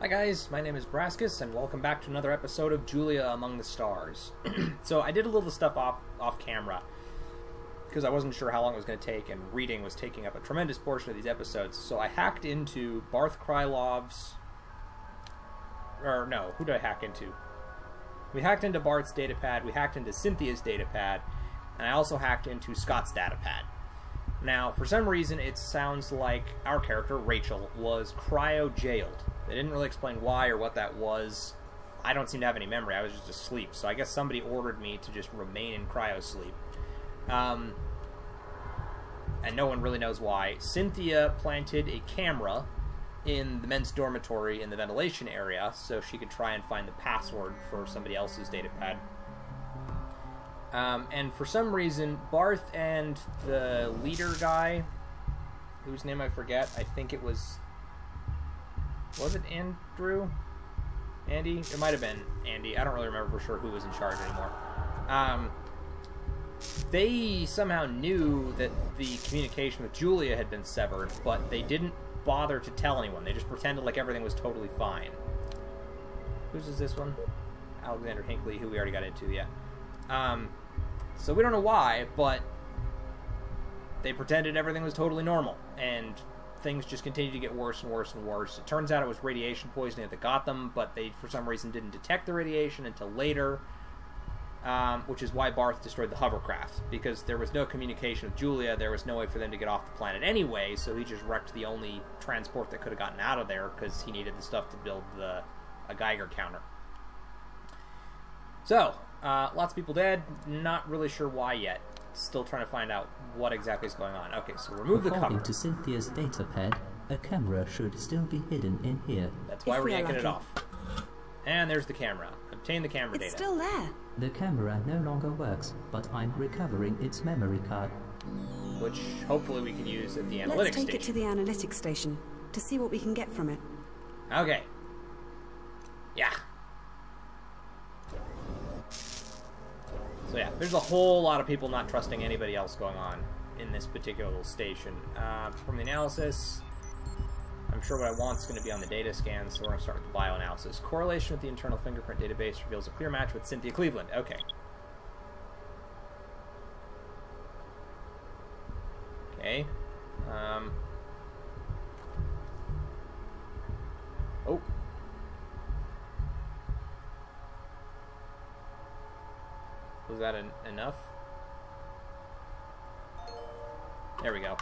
Hi guys, my name is Braskus, and welcome back to another episode of Julia Among the Stars. So I did a little stuff off camera, because I wasn't sure how long it was going to take, and reading was taking up a tremendous portion of these episodes. So I hacked into Barth Krylov's... Or no, who did I hack into? We hacked into Barth's datapad, we hacked into Cynthia's datapad, and I also hacked into Scott's datapad. Now, for some reason, it sounds like our character, Rachel, was cryo-jailed. They didn't really explain why or what that was. I don't seem to have any memory. I was just asleep. So I guess somebody ordered me to just remain in cryo-sleep. And no one really knows why. Cynthia planted a camera in the men's dormitory in the ventilation area so she could try and find the password for somebody else's datapad. And for some reason, Barth and the leader guy, whose name I forget, I think it was it Andrew? Andy? It might have been Andy. I don't really remember for sure who was in charge anymore. They somehow knew that the communication with Julia had been severed, but they didn't bother to tell anyone. They just pretended like everything was totally fine. Whose is this one? Alexander Hinckley, who we already got into, yeah. So we don't know why, but they pretended everything was totally normal, and things just continued to get worse and worse and worse. It turns out it was radiation poisoning that got them, but they, for some reason, didn't detect the radiation until later, which is why Barth destroyed the hovercraft, because there was no communication with Julia. There was no way for them to get off the planet anyway, so he just wrecked the only transport that could have gotten out of there, because he needed the stuff to build a Geiger counter. So, lots of people dead. Not really sure why yet. Still trying to find out what exactly is going on. Okay, so remove the cover. According to Cynthia's datapad, a camera should still be hidden in here. That's why we're yanking it off. And there's the camera. Obtain the camera data. It's still there. The camera no longer works, but I'm recovering its memory card. Which hopefully we can use at the analytics station. Let's take it to the analytics station to see what we can get from it. Okay. Yeah. So yeah, there's a whole lot of people not trusting anybody else going on in this particular little station. From the analysis, I'm sure what I want is going to be on the data scan, so we're going to start with the bioanalysis. Correlation with the internal fingerprint database reveals a clear match with Cynthia Cleveland. Okay. Okay. Oh. Was that enough? There we go.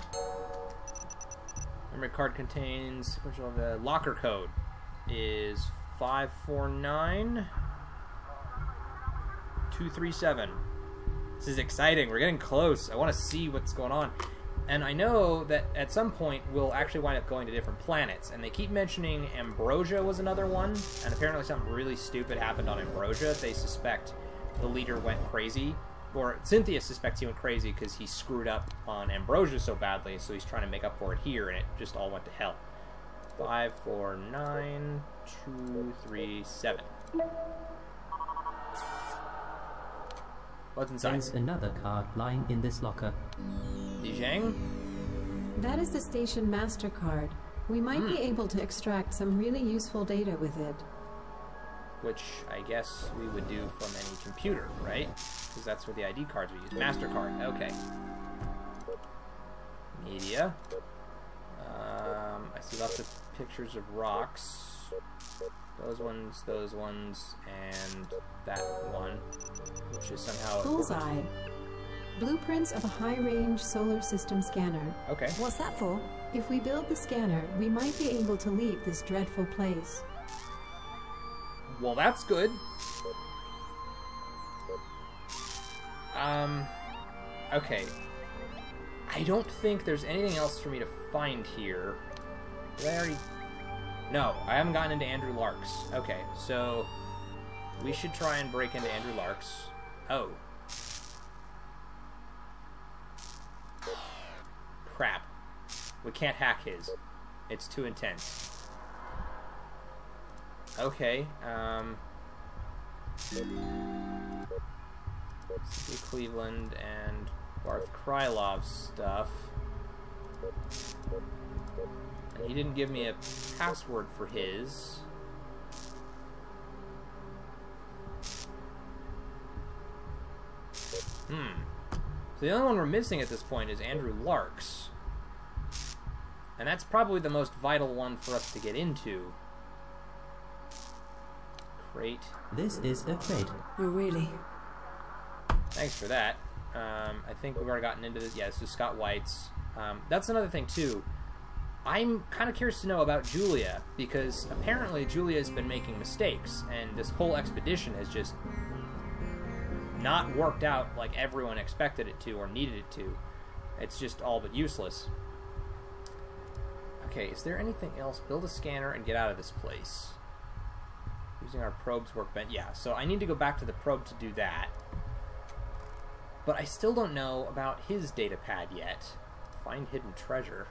Memory card contains the locker code is 549237. This is exciting. We're getting close. I want to see what's going on. And I know that at some point we'll actually wind up going to different planets. And they keep mentioning Ambrosia was another one. And apparently something really stupid happened on Ambrosia. They suspect the leader went crazy, or Cynthia suspects he went crazy because he screwed up on Ambrosia so badly, so he's trying to make up for it here, and it just all went to hell. 549237. What's inside? There's another card lying in this locker. Dijang? That is the station MasterCard. We might be able to extract some really useful data with it. Which I guess we would do from any computer, right? Because that's where the ID cards we use. MasterCard, okay. Media. I see lots of pictures of rocks. Those ones, and that one, which is somehow... Bullseye. Blueprints of a high-range solar system scanner. Okay. What's that for? If we build the scanner, we might be able to leave this dreadful place. Well, that's good. Okay. I don't think there's anything else for me to find here. Did I already... No, I haven't gotten into Andrew Lark's. Okay, so we should try and break into Andrew Lark's. Oh. Crap. We can't hack his. It's too intense. Okay, Cleveland and Barth Krylov's stuff. And he didn't give me a password for his. So the only one we're missing at this point is Andrew Lark's. And that's probably the most vital one for us to get into. Crate. This is a crate. Oh, really? Thanks for that. I think we've already gotten into this. Yeah, this is Scott White's. That's another thing, too. I'm kind of curious to know about Julia, because apparently Julia's been making mistakes, and this whole expedition has just not worked out like everyone expected it to or needed it to. It's just all but useless. Okay, is there anything else? Build a scanner and get out of this place. Using our probe's workbench. Yeah, so I need to go back to the probe to do that. But I still don't know about his data pad yet. Find hidden treasure.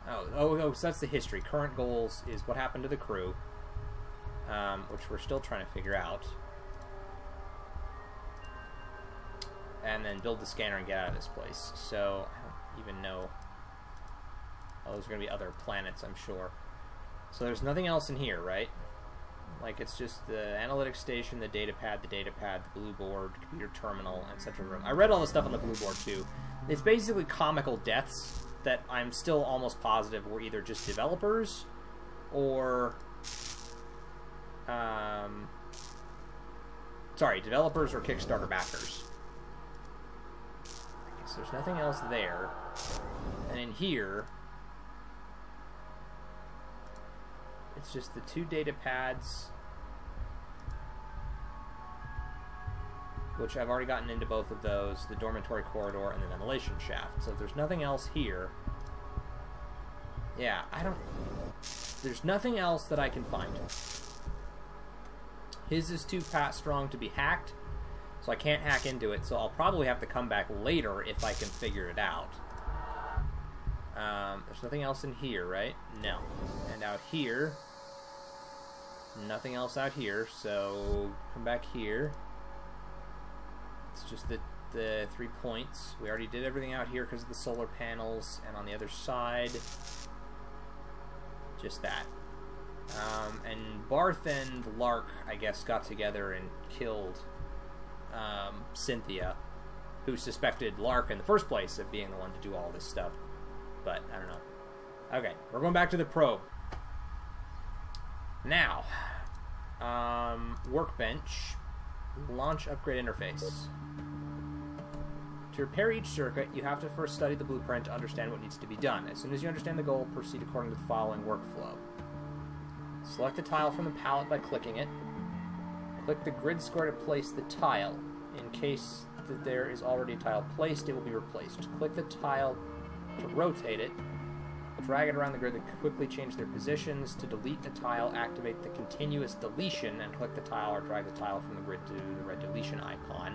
Oh, so that's the history. Current goals is what happened to the crew, which we're still trying to figure out. And then build the scanner and get out of this place. So, I don't even know. Oh, there's going to be other planets, I'm sure. So there's nothing else in here, right? Like, it's just the analytics station, the data pad, the blue board, computer terminal, and central room. I read all the stuff on the blue board, too. It's basically comical deaths that I'm still almost positive were either just developers or... sorry, developers or Kickstarter backers. I guess there's nothing else there. And in here... it's just the two data pads, which I've already gotten into both of those, the dormitory corridor and the ventilation shaft. So if there's nothing else here, yeah, there's nothing else that I can find. His is too strong to be hacked, so I can't hack into it, so I'll probably have to come back later if I can figure it out. There's nothing else in here, right? No. And out here, nothing else out here, so come back here. It's just the 3 points. We already did everything out here because of the solar panels, and on the other side, just that. And Barth and Lark, I guess, got together and killed Cynthia, who suspected Lark in the first place of being the one to do all this stuff. But, I don't know. Okay, we're going back to the probe. Now, workbench, launch upgrade interface. To repair each circuit, you have to first study the blueprint to understand what needs to be done. As soon as you understand the goal, proceed according to the following workflow. Select a tile from the palette by clicking it. Click the grid square to place the tile. In case that there is already a tile placed, it will be replaced. Click the tile to rotate it. Drag it around the grid to quickly change their positions. To delete a tile, activate the continuous deletion and click the tile or drag the tile from the grid to the red deletion icon,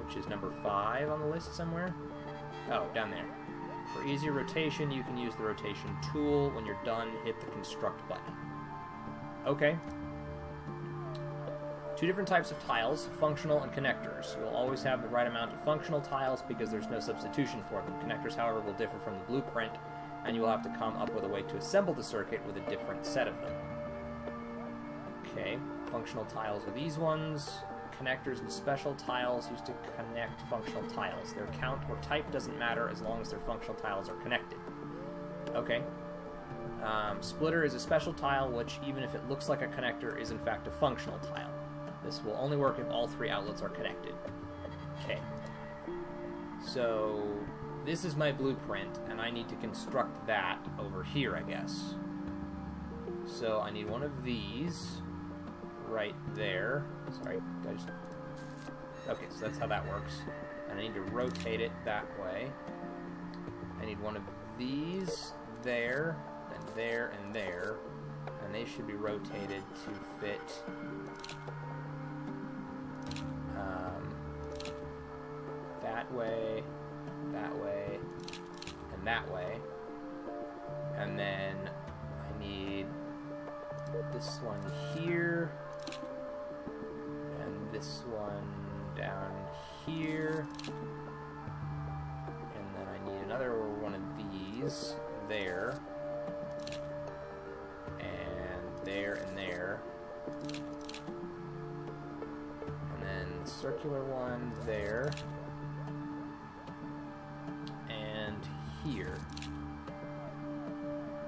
which is number 5 on the list somewhere. Oh, down there. For easier rotation, you can use the rotation tool. When you're done, hit the construct button. Okay. 2 different types of tiles, functional and connectors. You'll always have the right amount of functional tiles because there's no substitution for them. Connectors, however, will differ from the blueprint, and you will have to come up with a way to assemble the circuit with a different set of them. Okay, functional tiles are these ones. Connectors and special tiles used to connect functional tiles. Their count or type doesn't matter as long as their functional tiles are connected. Okay. Splitter is a special tile, which, even if it looks like a connector, is in fact a functional tile. This will only work if all 3 outlets are connected. Okay. So, this is my blueprint, and I need to construct that over here, I guess. So, I need one of these right there. Sorry, I just... okay, so that's how that works. And I need to rotate it that way. I need one of these there, and there, and there. And they should be rotated to fit... that way, and that way. And then I need this one here, and this one down here, and then I need another one of these there, and there, and there. circular one there. And here.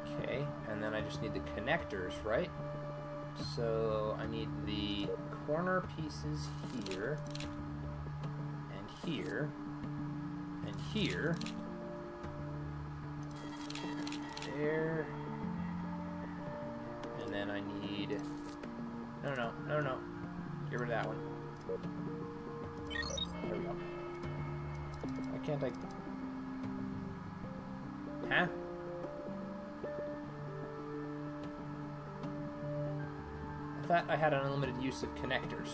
Okay, and then I just need the connectors, right? So I need the corner pieces here, and here, and here. There. And then I need... No. Get rid of that one. There we go. Why can't I... Huh? I thought I had an unlimited use of connectors.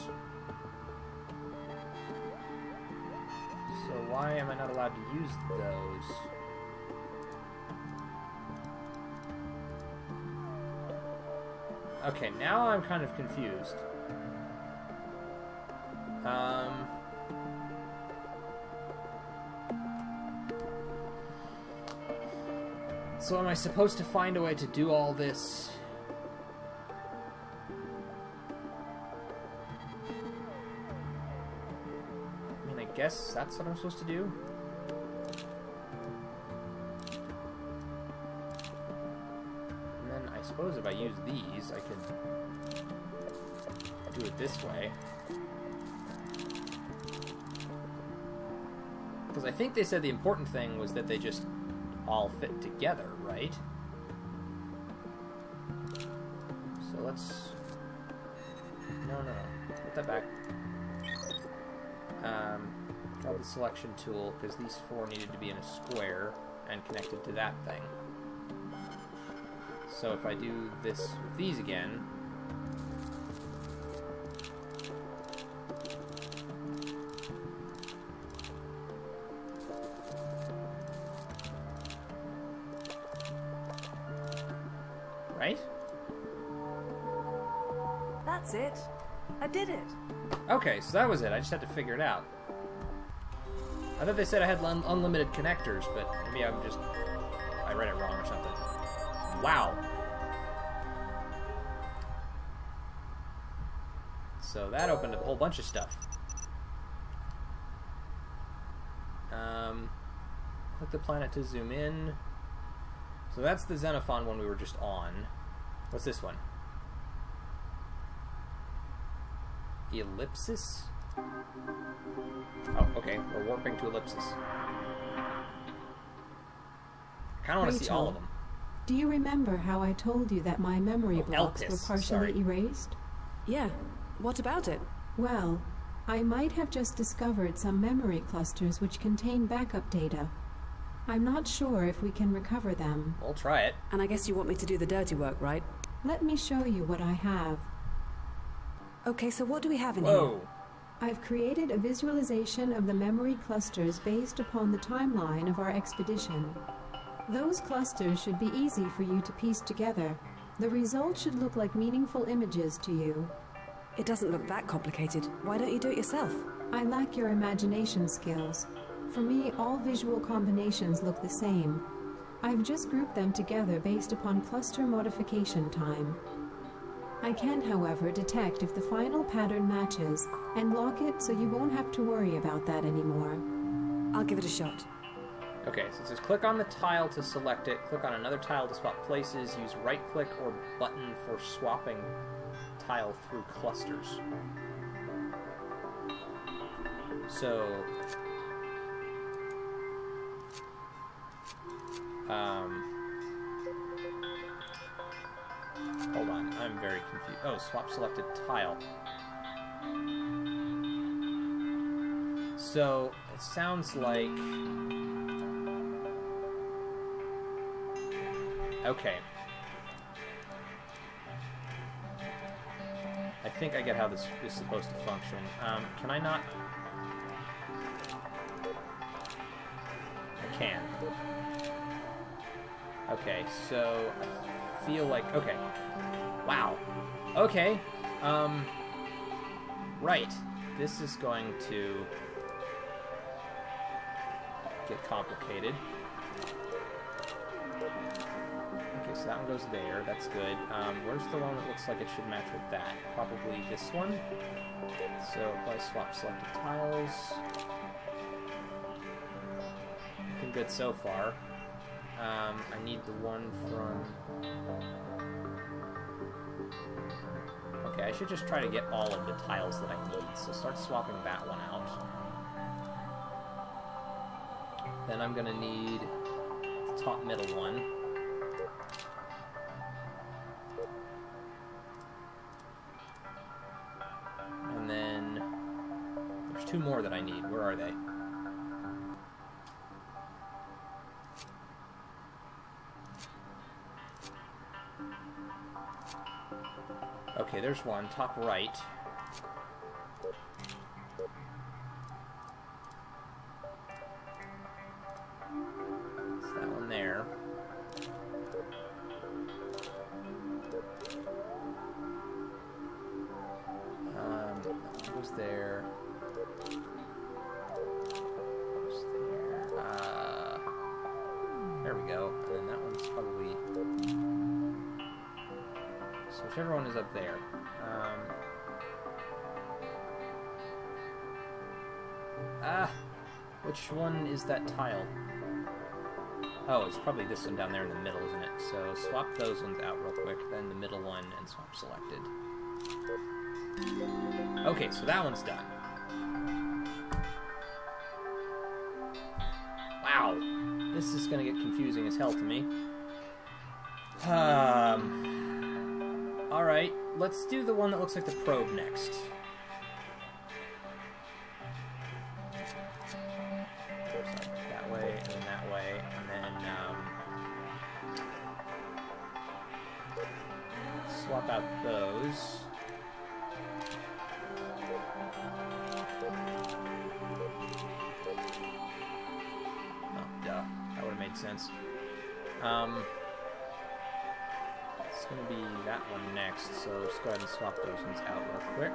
So why am I not allowed to use those? Okay, now I'm kind of confused. So am I supposed to find a way to do all this? I mean, I guess that's what I'm supposed to do. And then I suppose if I use these, I can do it this way. Because I think they said the important thing was that they just all fit together, right? So let's... No. Put that back. Grab the selection tool, because these four needed to be in a square and connected to that thing. So if I do this with these again... Right? That's it. I did it. Okay, so that was it. I just had to figure it out. I thought they said I had unlimited connectors, but maybe I read it wrong or something. Wow. So that opened up a whole bunch of stuff. Click the planet to zoom in. So that's the Xenophon one we were just on. What's this one? Ellipsis? Oh, okay. We're warping to Ellipsis. I kind of want to see all of them. Do you remember how I told you that my memory blocks Elpis, were partially erased? Yeah. What about it? Well, I might have just discovered some memory clusters which contain backup data. I'm not sure if we can recover them. We'll try it. And I guess you want me to do the dirty work, right? Let me show you what I have. Okay, so what do we have in Whoa. here? I've created a visualization of the memory clusters based upon the timeline of our expedition. Those clusters should be easy for you to piece together. The result should look like meaningful images to you. It doesn't look that complicated. Why don't you do it yourself? I lack your imagination skills. For me, all visual combinations look the same. I've just grouped them together based upon cluster modification time. I can, however, detect if the final pattern matches and lock it so you won't have to worry about that anymore. I'll give it a shot. Okay, so it says click on the tile to select it, click on another tile to swap places, use right-click or button for swapping tile through clusters. So... hold on, I'm very confused. Oh, swap selected tile. So, it sounds like... Okay. I think I get how this is supposed to function. Can I not... I can. Okay, so I feel like... Okay. Wow. Okay. Right. This is going to get complicated. Okay, so that one goes there. That's good. Where's the one that looks like it should match with that? Probably this one. So if I swap selected tiles... looking good so far. I need the one from... Okay, I should just try to get all of the tiles that I need. So start swapping that one out. Then I'm gonna need the top middle one. And then there's two more that I need. Where are they? Okay, there's one, top right. It's that one there. That goes there. Goes there. There we go. And then that one's probably... So whichever one is up there. Which one is that tile? Oh, it's probably this one down there in the middle, isn't it? So swap those ones out real quick, then the middle one, and swap selected. Okay, so that one's done. Wow. This is gonna get confusing as hell to me. Alright, let's do the one that looks like the probe next. Sorry, that way, and then that way, and then, swap out those. Oh, duh. That would have made sense. It's going to be that one next, so let's go ahead and swap those ones out real quick.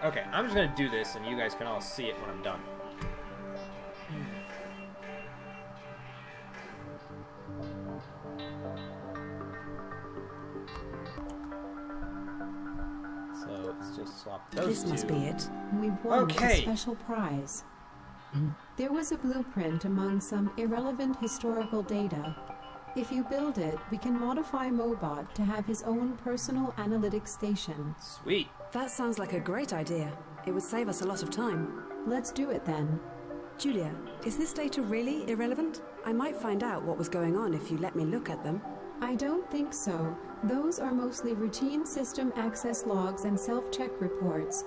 Okay, I'm just going to do this, and you guys can all see it when I'm done. So let's just swap those This two. must be it. We've won Okay. a special prize. There was a blueprint among some irrelevant historical data. If you build it, we can modify Mobot to have his own personal analytics station. Sweet. That sounds like a great idea. It would save us a lot of time. Let's do it then. Julia, is this data really irrelevant? I might find out what was going on if you let me look at them. I don't think so. Those are mostly routine system access logs and self-check reports.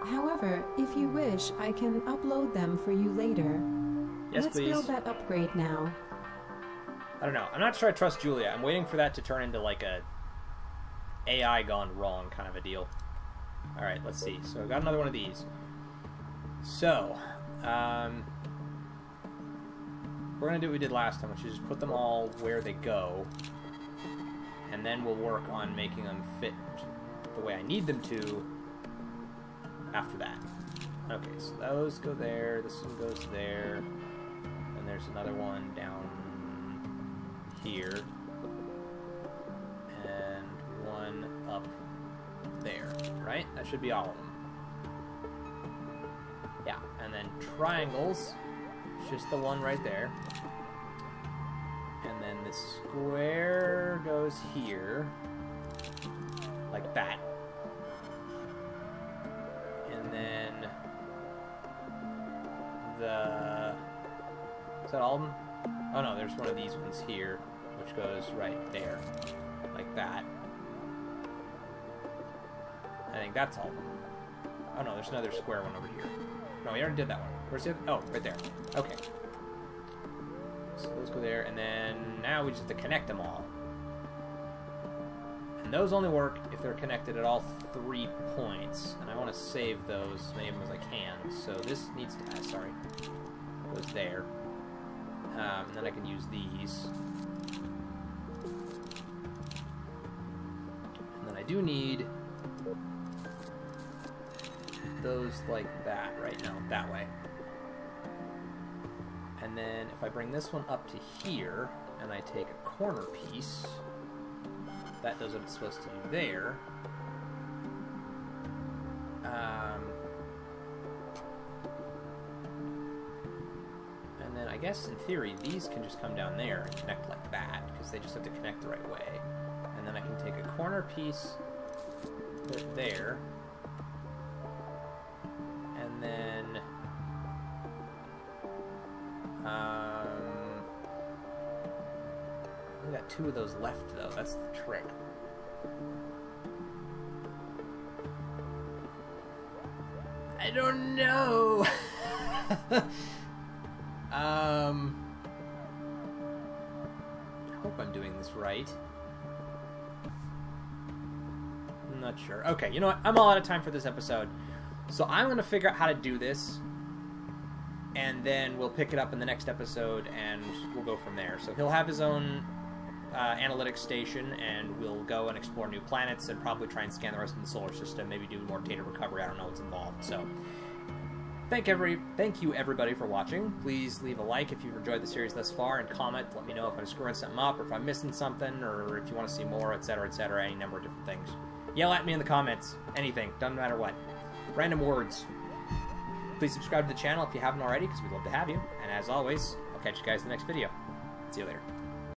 However, if you wish, I can upload them for you later. Yes, Let's please. build that upgrade now. I don't know. I'm not sure I trust Julia. I'm waiting for that to turn into like a AI gone wrong kind of a deal. Alright, let's see. So I've got another one of these. So, we're going to do what we did last time, which is just put them all where they go. And then we'll work on making them fit the way I need them to after that. Okay, so those go there, this one goes there, and there's another one down here, and one up there, right? That should be all of them. Yeah, and then triangles, just the one right there. And then the square goes here, like that. And then the... Is that all of them? Oh no, there's one of these ones here, which goes right there, like that. I think that's all of them. Oh no, there's another square one over here. No, we already did that one. Where's the other? Oh, right there. Okay. So those go there, and then now we just have to connect them all. And those only work if they're connected at all 3 points. And I want to save those, as many of them as I can. So this needs to, sorry, goes there. And then I can use these. And then I do need those like that, right? No, that way. And then if I bring this one up to here, and I take a corner piece, that does what it's supposed to do there. And then I guess in theory these can just come down there and connect like that, because they just have to connect the right way. And then I can take a corner piece, put it there, and then we got 2 of those left though. That's the trick. I don't know. I hope I'm doing this right. I'm not sure. Okay, you know what? I'm all out of time for this episode. So I'm going to figure out how to do this. And then we'll pick it up in the next episode and we'll go from there. So he'll have his own analytics station, and we'll go and explore new planets and probably try and scan the rest of the solar system, maybe do more data recovery. I don't know what's involved. So thank you everybody for watching. Please leave a like if you've enjoyed the series thus far, and comment. Let me know if I'm screwing something up, or if I'm missing something, or if you want to see more, etc., etc., any number of different things. Yell at me in the comments. Anything. Doesn't matter what. Random words. Please subscribe to the channel if you haven't already, because we'd love to have you. And as always, I'll catch you guys in the next video. See you later.